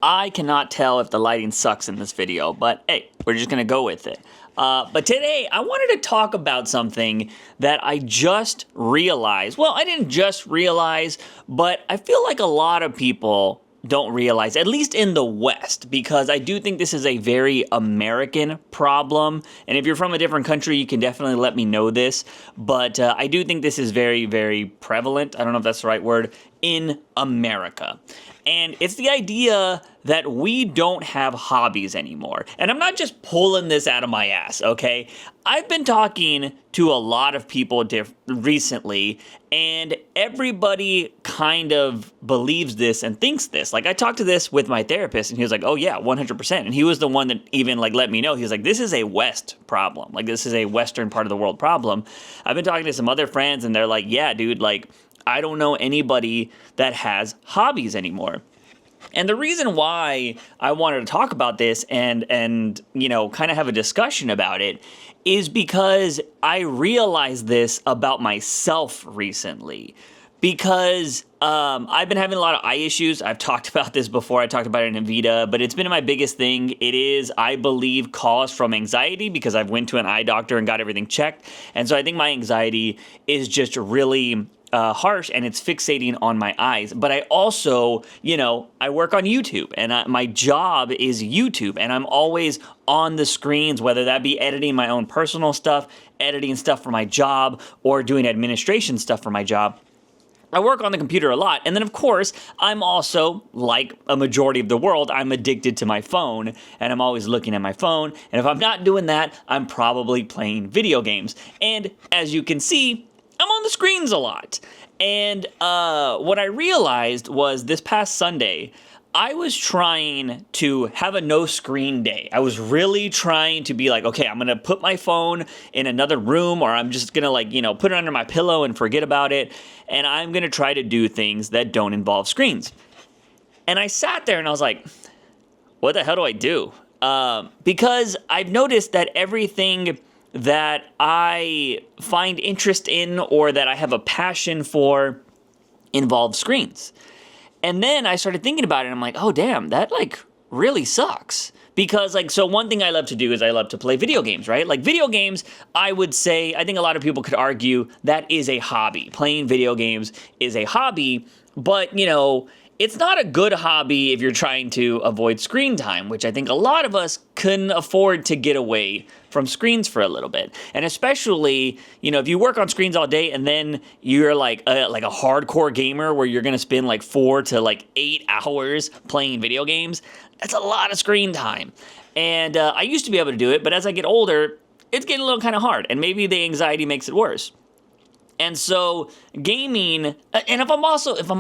I cannot tell if the lighting sucks in this video, but hey, we're just gonna go with it. But today, I wanted to talk about something that I just realized. Well, I didn't just realize, but I feel like a lot of people don't realize, at least in the West, because I do think this is a very American problem. And if you're from a different country, you can definitely let me know this. But I do think this is very, very prevalent. I don't know if that's the right word, in America. And it's the idea that we don't have hobbies anymore. And I'm not just pulling this out of my ass, okay? I've been talking to a lot of people recently, and everybody kind of believes this and thinks this. Like, I talked to this with my therapist, and he was like, oh yeah, 100%. And he was the one that even let me know. He was like, this is a West problem. Like, this is a Western part of the world problem. I've been talking to some other friends, and they're like, yeah, dude, like, I don't know anybody that has hobbies anymore. And the reason why I wanted to talk about this and you know, kind of have a discussion about it is because I realized this about myself recently. Because I've been having a lot of eye issues. I've talked about this before. I talked about it in Vita, but it's been my biggest thing. It is, I believe, caused from anxiety because I've went to an eye doctor and got everything checked. And so I think my anxiety is just really harsh, and it's fixating on my eyes. But I also, you know, I work on YouTube, and my job is YouTube, and I'm always on the screens, whether that be editing my own personal stuff, editing stuff for my job, or doing administration stuff for my job. I work on the computer a lot, and then of course, I'm also, like a majority of the world, I'm addicted to my phone, and I'm always looking at my phone, and if I'm not doing that, I'm probably playing video games. And as you can see, I'm on the screens a lot. And what I realized was this past Sunday, I was trying to have a no screen day. I was really trying to be like, okay, I'm gonna put my phone in another room, or I'm just gonna, like, you know, put it under my pillow and forget about it. And I'm gonna try to do things that don't involve screens. And I sat there and I was like, what the hell do I do? Because I've noticed that everything that I find interest in or that I have a passion for involves screens. And then I started thinking about it, and I'm like, oh damn, that like really sucks. Because like, so one thing I love to do is I love to play video games, right? Like video games, I would say, I think a lot of people could argue that is a hobby. Playing video games is a hobby, but you know, it's not a good hobby if you're trying to avoid screen time, which I think a lot of us couldn't afford to get away from screens for a little bit. And especially, you know, if you work on screens all day and then you're like a hardcore gamer where you're gonna spend like 4 to 8 hours playing video games, that's a lot of screen time. And I used to be able to do it, but as I get older, it's getting a little kind of hard, and maybe the anxiety makes it worse. And so gaming, and if I'm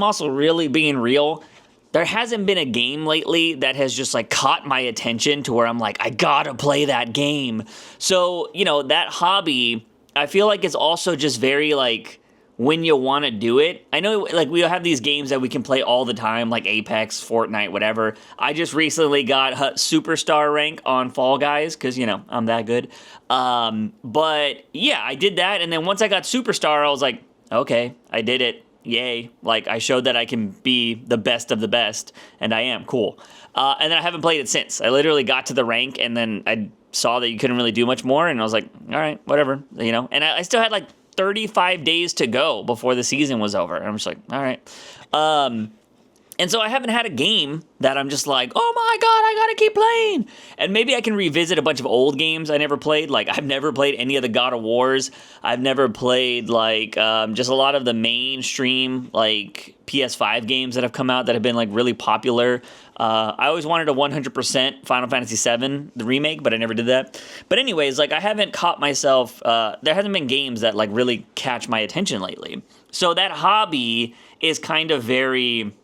also really being real, there hasn't been a game lately that has just like caught my attention to where I'm like, I gotta play that game. So, you know, that hobby, I feel like it's also just very like when you want to do it. I know like we have these games that we can play all the time, like Apex, Fortnite, whatever. I just recently got superstar rank on Fall Guys because, you know, I'm that good. But yeah, I did that. And then once I got superstar, I was like, okay, I did it. Yay. Like, I showed that I can be the best of the best, and I am. Cool. And then I haven't played it since. I literally got to the rank, and then I saw that you couldn't really do much more, and I was like, all right, whatever, you know? And I still had like 35 days to go before the season was over. And I'm just like, all right. And so I haven't had a game that I'm just like, oh my God, I gotta keep playing. And maybe I can revisit a bunch of old games I never played. Like, I've never played any of the God of Wars. I've never played, like, just a lot of the mainstream, like, PS5 games that have come out that have been, like, really popular. I always wanted a 100% Final Fantasy VII, the remake, but I never did that. But anyways, like, I haven't caught myself, there hasn't been games that, like, really catch my attention lately. So that hobby is kind of very,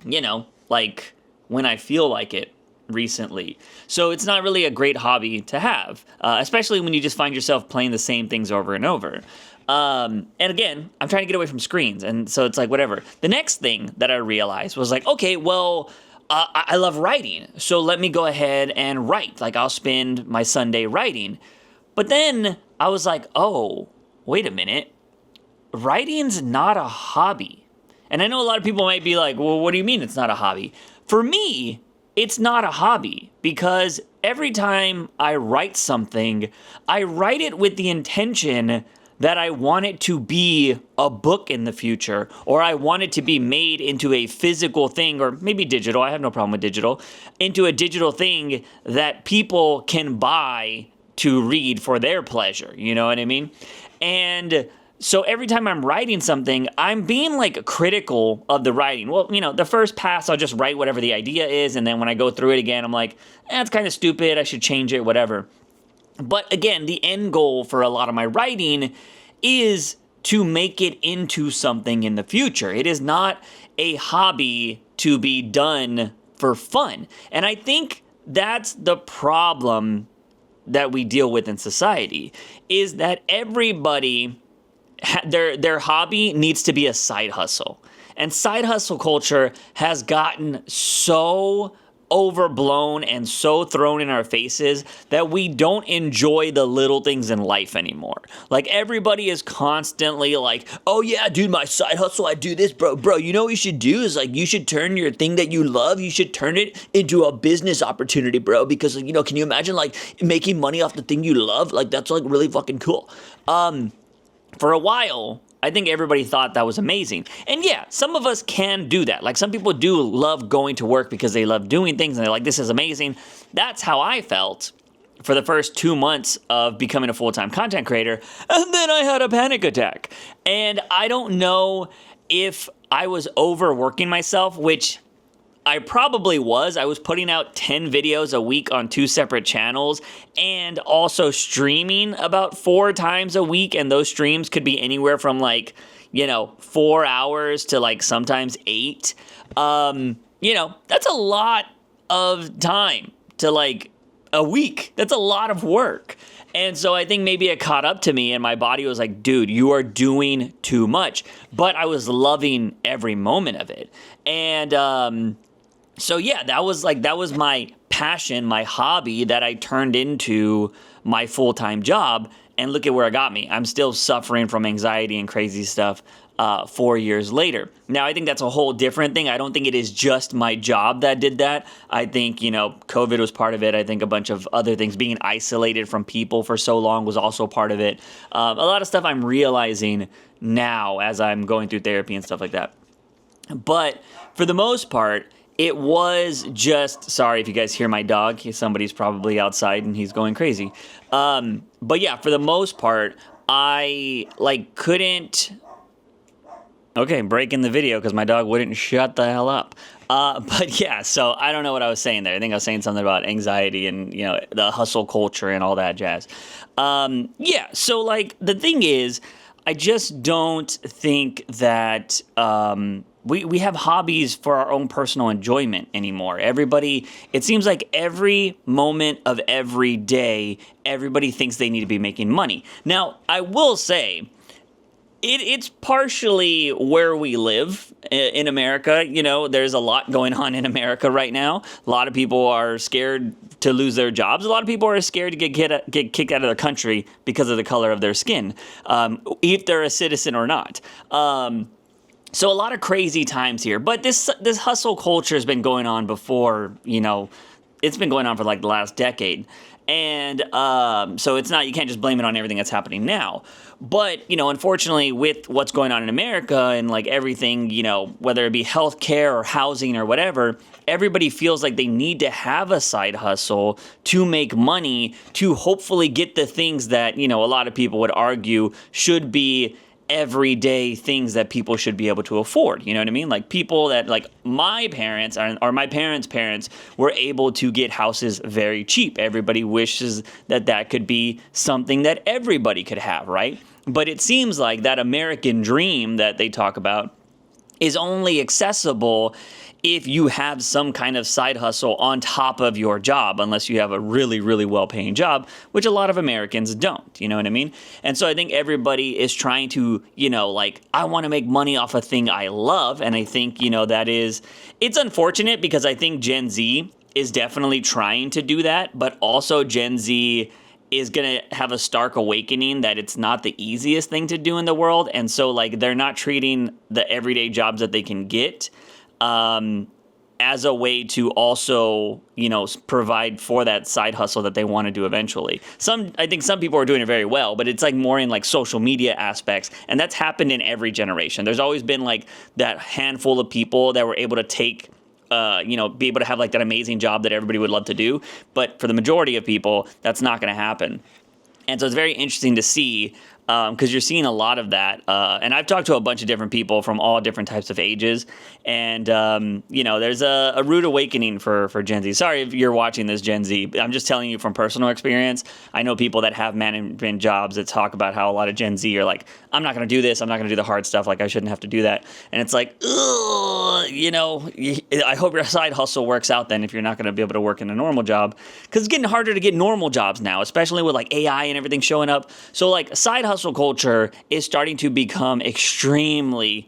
you know, like when I feel like it recently. So it's not really a great hobby to have, especially when you just find yourself playing the same things over and over. And again, I'm trying to get away from screens, and so it's like, whatever. The next thing that I realized was like, okay, well, I love writing, so let me go ahead and write. Like, I'll spend my Sunday writing. But then I was like, oh, wait a minute. Writing's not a hobby. And I know a lot of people might be like, well, what do you mean it's not a hobby? For me, it's not a hobby, because every time I write something, I write it with the intention that I want it to be a book in the future, or I want it to be made into a physical thing, or maybe digital. I have no problem with digital, into a digital thing that people can buy to read for their pleasure. You know what I mean? And so every time I'm writing something, I'm being like critical of the writing. Well, you know, the first pass, I'll just write whatever the idea is. And then when I go through it again, I'm like, it's kind of stupid. I should change it, whatever. But again, the end goal for a lot of my writing is to make it into something in the future. It is not a hobby to be done for fun. And I think that's the problem that we deal with in society, is that everybody, their hobby needs to be a side hustle. And side hustle culture has gotten so overblown and so thrown in our faces that we don't enjoy the little things in life anymore. Like, everybody is constantly like, oh yeah, dude, my side hustle, I do this, bro, you know what you should do is, like, you should turn your thing that you love, you should turn it into a business opportunity, bro, because, you know, can you imagine, like, making money off the thing you love? Like, that's, like, really fucking cool. For a while, I think everybody thought that was amazing. And yeah, some of us can do that. Like, some people do love going to work because they love doing things and they're like, this is amazing. That's how I felt for the first 2 months of becoming a full-time content creator. And then I had a panic attack. And I don't know if I was overworking myself, which I probably was. I was putting out 10 videos a week on 2 separate channels, and also streaming about 4 times a week. And those streams could be anywhere from, like, you know, 4 hours to, like, sometimes 8. You know, that's a lot of time to, like, a week. That's a lot of work. And so I think maybe it caught up to me, and my body was like, dude, you are doing too much. But I was loving every moment of it. And, so yeah, that was my passion, my hobby that I turned into my full-time job, and look at where it got me. I'm still suffering from anxiety and crazy stuff 4 years later. Now, I think that's a whole different thing. I don't think it is just my job that did that. I think, you know, COVID was part of it. I think a bunch of other things, being isolated from people for so long, was also part of it. A lot of stuff I'm realizing now as I'm going through therapy and stuff like that. But for the most part, it was just, sorry if you guys hear my dog, somebody's probably outside and he's going crazy. But yeah, for the most part, I couldn't, okay, breaking the video because my dog wouldn't shut the hell up. But yeah, so I don't know what I was saying there. I think I was saying something about anxiety and, you know, the hustle culture and all that jazz. Yeah, so like the thing is, I just don't think that, we have hobbies for our own personal enjoyment anymore. Everybody, it seems like every moment of every day, everybody thinks they need to be making money. Now, I will say, it's partially where we live in America. You know, there's a lot going on in America right now. A lot of people are scared to lose their jobs. A lot of people are scared to get kicked out of their country because of the color of their skin, if they're a citizen or not. So a lot of crazy times here, but this hustle culture has been going on before, you know, it's been going on for like the last decade. And so it's not, you can't just blame it on everything that's happening now. But, you know, unfortunately, with what's going on in America and like everything, you know, whether it be healthcare or housing or whatever, everybody feels like they need to have a side hustle to make money, to hopefully get the things that, you know, a lot of people would argue should be everyday things that people should be able to afford. You know what I mean? Like people that, like my parents or my parents' parents were able to get houses very cheap. Everybody wishes that that could be something that everybody could have, right? But it seems like that American dream that they talk about is only accessible if you have some kind of side hustle on top of your job, unless you have a really, really well-paying job, which a lot of Americans don't, you know what I mean? And so I think everybody is trying to, you know, like, I want to make money off a thing I love, and I think, you know, it's unfortunate because I think Gen Z is definitely trying to do that, but also Gen Z is going to have a stark awakening that it's not the easiest thing to do in the world, and so, like, they're not treating the everyday jobs that they can get as a way to also, you know, provide for that side hustle that they want to do eventually. I think some people are doing it very well, but it's like more in like social media aspects, and that's happened in every generation. There's always been like that handful of people that were able to take, you know, be able to have like that amazing job that everybody would love to do, but for the majority of people, that's not going to happen. And so it's very interesting to see, because you're seeing a lot of that. And I've talked to a bunch of different people from all different types of ages. And, you know, there's a rude awakening for Gen Z. Sorry if you're watching this, Gen Z. I'm just telling you from personal experience. I know people that have management jobs that talk about how a lot of Gen Z are like, I'm not going to do this. I'm not going to do the hard stuff. Like, I shouldn't have to do that. And it's like, ugh, you know, I hope your side hustle works out then if you're not going to be able to work in a normal job. Because it's getting harder to get normal jobs now, especially with like AI and everything showing up. So like side hustle culture is starting to become extremely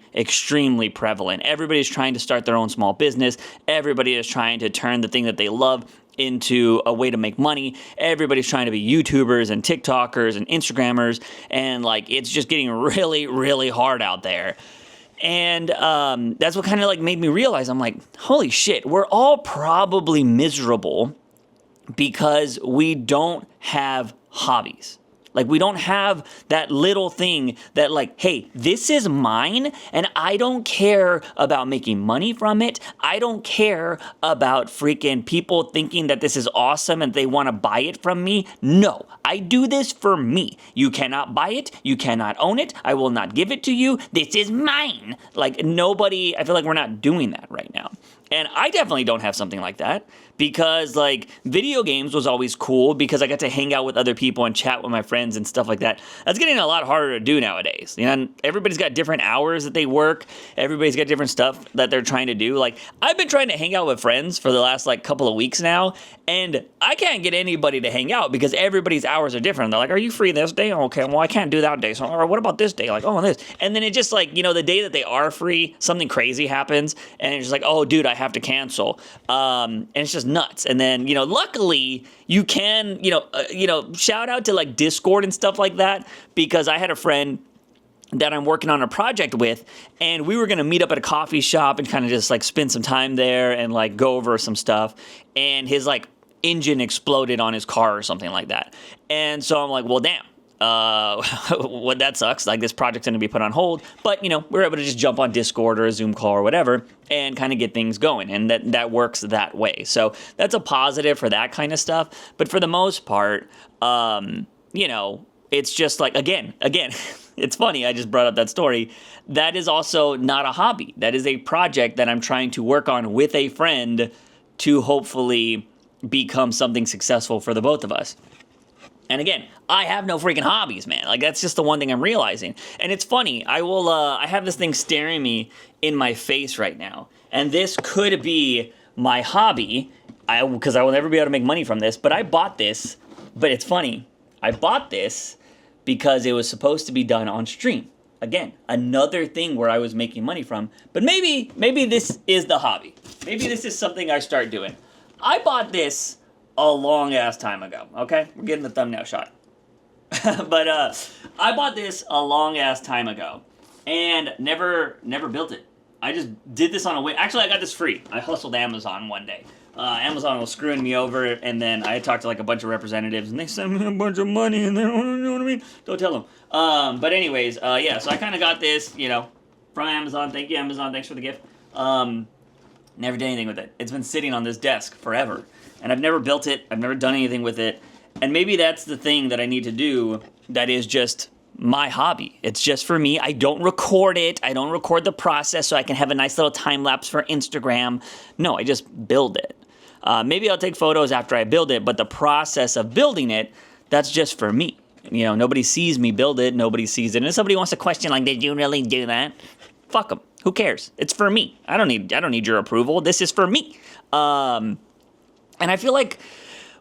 prevalent. Everybody's trying to start their own small business. Everybody is trying to turn the thing that they love into a way to make money. Everybody's trying to be YouTubers and TikTokers and Instagrammers, and like it's just getting really hard out there. And that's what kind of like made me realize, I'm like, holy shit, we're all probably miserable because we don't have hobbies. Like, we don't have that little thing that, like, hey, this is mine, and I don't care about making money from it. I don't care about freaking people thinking that this is awesome and they want to buy it from me. No, I do this for me. You cannot buy it. You cannot own it. I will not give it to you. This is mine. Like, nobody, I feel like we're not doing that right now. And I definitely don't have something like that because, like, video games was always cool because I got to hang out with other people and chat with my friends and stuff like that. That's getting a lot harder to do nowadays. You know, everybody's got different hours that they work. Everybody's got different stuff that they're trying to do. Like, I've been trying to hang out with friends for the last, like, couple of weeks now, and I can't get anybody to hang out because everybody's hours are different. They're like, are you free this day? Okay, well, I can't do that day. So, or what about this day? Like, oh, this. And then it just, like, you know, the day that they are free, something crazy happens, and it's just like, oh, dude, I have to cancel. And it's just nuts. And then, you know, luckily you can, shout out to like Discord and stuff like that, because I had a friend that I'm working on a project with, and we were going to meet up at a coffee shop and kind of just like spend some time there and like go over some stuff. And his like engine exploded on his car or something like that. And so I'm like, well, damn. Well, that sucks. Like, this project's going to be put on hold, but, you know, we're able to just jump on Discord or a Zoom call or whatever and kind of get things going, and that works that way. So that's a positive for that kind of stuff. But for the most part, you know, it's just like, again, it's funny. I just brought up that story. That is also not a hobby. That is a project that I'm trying to work on with a friend to hopefully become something successful for the both of us. And again, I have no freaking hobbies, man. Like, that's just the one thing I'm realizing. And it's funny, I have this thing staring me in my face right now. And this could be my hobby, because I will never be able to make money from this. But I bought this, but it's funny. I bought this because it was supposed to be done on stream. Again, another thing where I was making money from. But maybe this is the hobby. Maybe this is something I start doing. I bought this a long ass time ago, okay? We're getting the thumbnail shot. But I bought this a long ass time ago and never built it. I just did this on a whim. Actually, I got this free. I hustled Amazon one day. Amazon was screwing me over, and then I talked to like a bunch of representatives, and they sent me a bunch of money, and they don't, you know what I mean? Don't tell them. But anyways, yeah, so I kind of got this, you know, from Amazon. Thank you, Amazon. Thanks for the gift. Never did anything with it. It's been sitting on this desk forever. And I've never built it. I've never done anything with it. And maybe that's the thing that I need to do that is just my hobby. It's just for me. I don't record it. I don't record the process so I can have a nice little time lapse for Instagram. No, I just build it. Maybe I'll take photos after I build it, but the process of building it, that's just for me. You know, nobody sees me build it. Nobody sees it. And if somebody wants to question, like, did you really do that? Fuck them. Who cares? It's for me. I don't need your approval. This is for me. And I feel like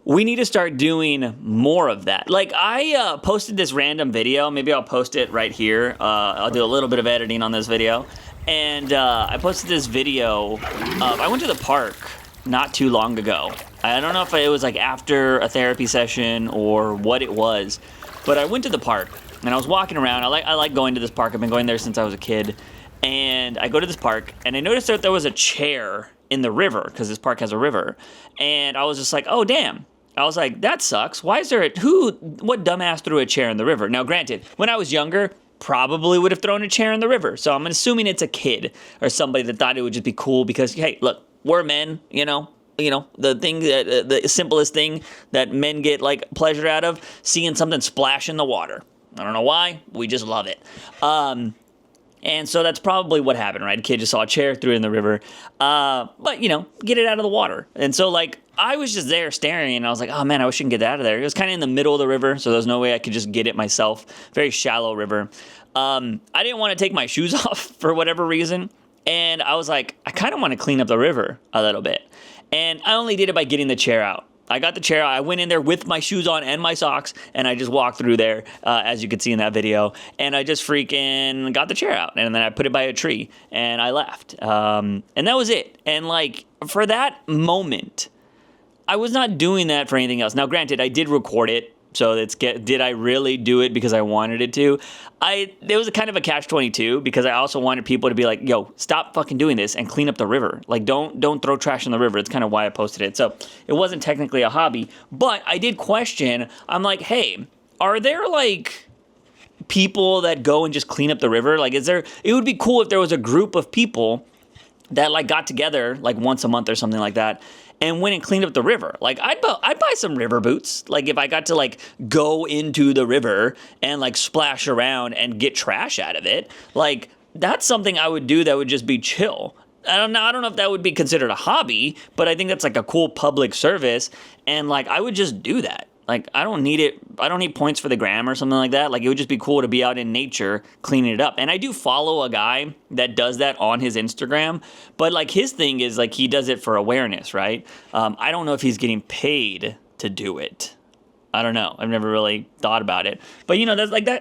we need to start doing more of that. Like, I posted this random video. Maybe I'll post it right here. I'll do a little bit of editing on this video. And I posted this video. I went to the park not too long ago. I don't know if it was like after a therapy session or what it was. But I went to the park, and I was walking around. I like going to this park. I've been going there since I was a kid. And I go to this park, and I noticed that there was a chair in the river because this park has a river. And I was just like, oh, damn. I was like, that sucks. Why is there what dumbass threw a chair in the river? Now, granted, when I was younger, probably would have thrown a chair in the river. So I'm assuming it's a kid or somebody that thought it would just be cool because, hey, look, we're men, the thing that the simplest thing that men get like pleasure out of, seeing something splash in the water. I don't know why. We just love it. And so that's probably what happened, right? A kid just saw a chair, threw it in the river. But, get it out of the water. And so, like, I was just there staring, and I was like, oh, man, I wish I could get that out of there. It was kind of in the middle of the river, so there's no way I could just get it myself. Very shallow river. I didn't want to take my shoes off for whatever reason. And I was like, I kind of want to clean up the river a little bit. And I only did it by getting the chair out. I got the chair out. I went in there with my shoes on and my socks, and I just walked through there, as you could see in that video, and I just freaking got the chair out, and then I put it by a tree, and I left. And that was it. And, like, for that moment, I was not doing that for anything else. Now, granted, I did record it, so did I really do it because I wanted it to? There was a kind of a catch-22 because I also wanted people to be like, yo, stop fucking doing this and clean up the river. Like, don't throw trash in the river. It's kind of why I posted it. So it wasn't technically a hobby, but I did question. I'm like, hey, are there like people that go and just clean up the river? Like, it would be cool if there was a group of people that like got together like once a month or something like that and went and cleaned up the river. Like, I'd buy some river boots. Like, if I got to, like, go into the river and, like, splash around and get trash out of it, like, that's something I would do that would just be chill. I don't know if that would be considered a hobby, but I think that's, like, a cool public service, and, like, I would just do that. Like, I don't need points for the gram or something like that. Like, it would just be cool to be out in nature cleaning it up. And I do follow a guy that does that on his Instagram. But, like, his thing is, like, he does it for awareness, right? I don't know if he's getting paid to do it. I don't know. I've never really thought about it. But,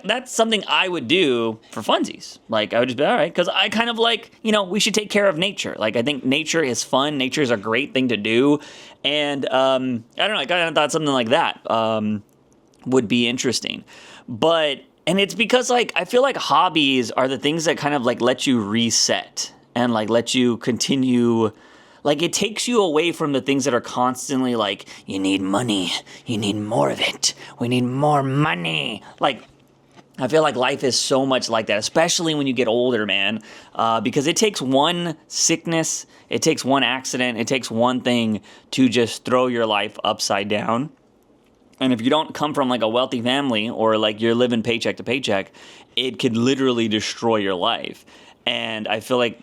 that's something I would do for funsies. Like, I would just be, all right, because I kind of like, we should take care of nature. Like, I think nature is fun. Nature is a great thing to do. And, I don't know, I kind of thought something like that would be interesting. And it's because, like, I feel like hobbies are the things that kind of, like, let you reset and, like, let you continue. Like, it takes you away from the things that are constantly like, you need money, you need more of it, we need more money. Like, I feel like life is so much like that, especially when you get older, man, because it takes one sickness, it takes one accident, it takes one thing to just throw your life upside down. And if you don't come from, like, a wealthy family or, like, you're living paycheck to paycheck, it could literally destroy your life. And I feel like,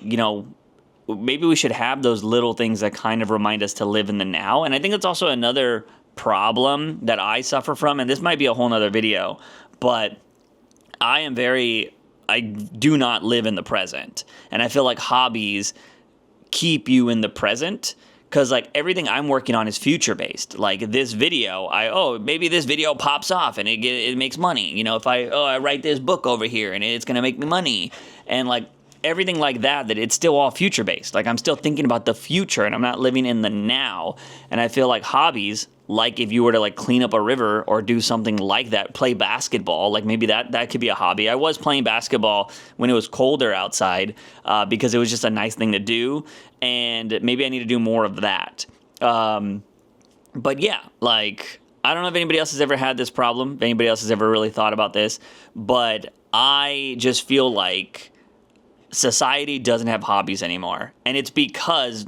maybe we should have those little things that kind of remind us to live in the now. And I think that's also another problem that I suffer from. And this might be a whole nother video, but I do not live in the present. And I feel like hobbies keep you in the present because, like, everything I'm working on is future based. Like, this video, maybe this video pops off and it makes money. If I write this book over here and it's going to make me money. And, like, everything like that it's still all future based. Like, I'm still thinking about the future and I'm not living in the now. And I feel like hobbies, like if you were to, like, clean up a river or do something like that, play basketball, like maybe that could be a hobby. I was playing basketball when it was colder outside because it was just a nice thing to do. And maybe I need to do more of that. But yeah, like, I don't know if anybody else has ever had this problem, if anybody else has ever really thought about this, but I just feel like society doesn't have hobbies anymore. And it's because,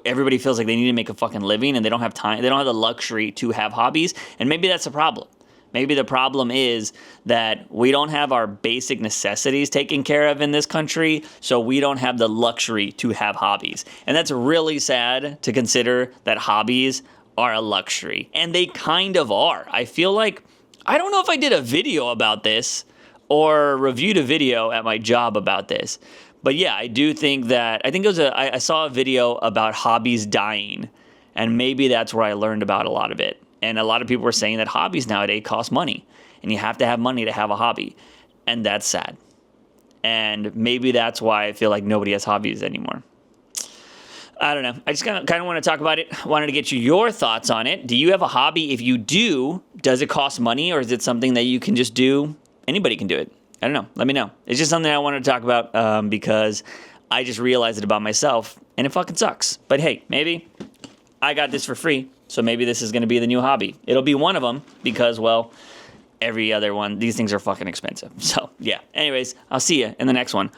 everybody feels like they need to make a fucking living and they don't have time. They don't have the luxury to have hobbies. And maybe that's a problem. Maybe the problem is that we don't have our basic necessities taken care of in this country, so we don't have the luxury to have hobbies. And that's really sad to consider that hobbies are a luxury. And they kind of are. I feel like, I don't know if I did a video about this or reviewed a video at my job about this. But yeah, I do think that, I saw a video about hobbies dying, and maybe that's where I learned about a lot of it. And a lot of people were saying that hobbies nowadays cost money, and you have to have money to have a hobby. And that's sad. And maybe that's why I feel like nobody has hobbies anymore. I don't know. I just kind of want to talk about it. I wanted to get your thoughts on it. Do you have a hobby? If you do, does it cost money, or is it something that you can just do? Anybody can do it. I don't know. Let me know. It's just something I wanted to talk about because I just realized it about myself, and it fucking sucks. But hey, maybe I got this for free, so maybe this is going to be the new hobby. It'll be one of them because, well, every other one, these things are fucking expensive. So, yeah. Anyways, I'll see you in the next one.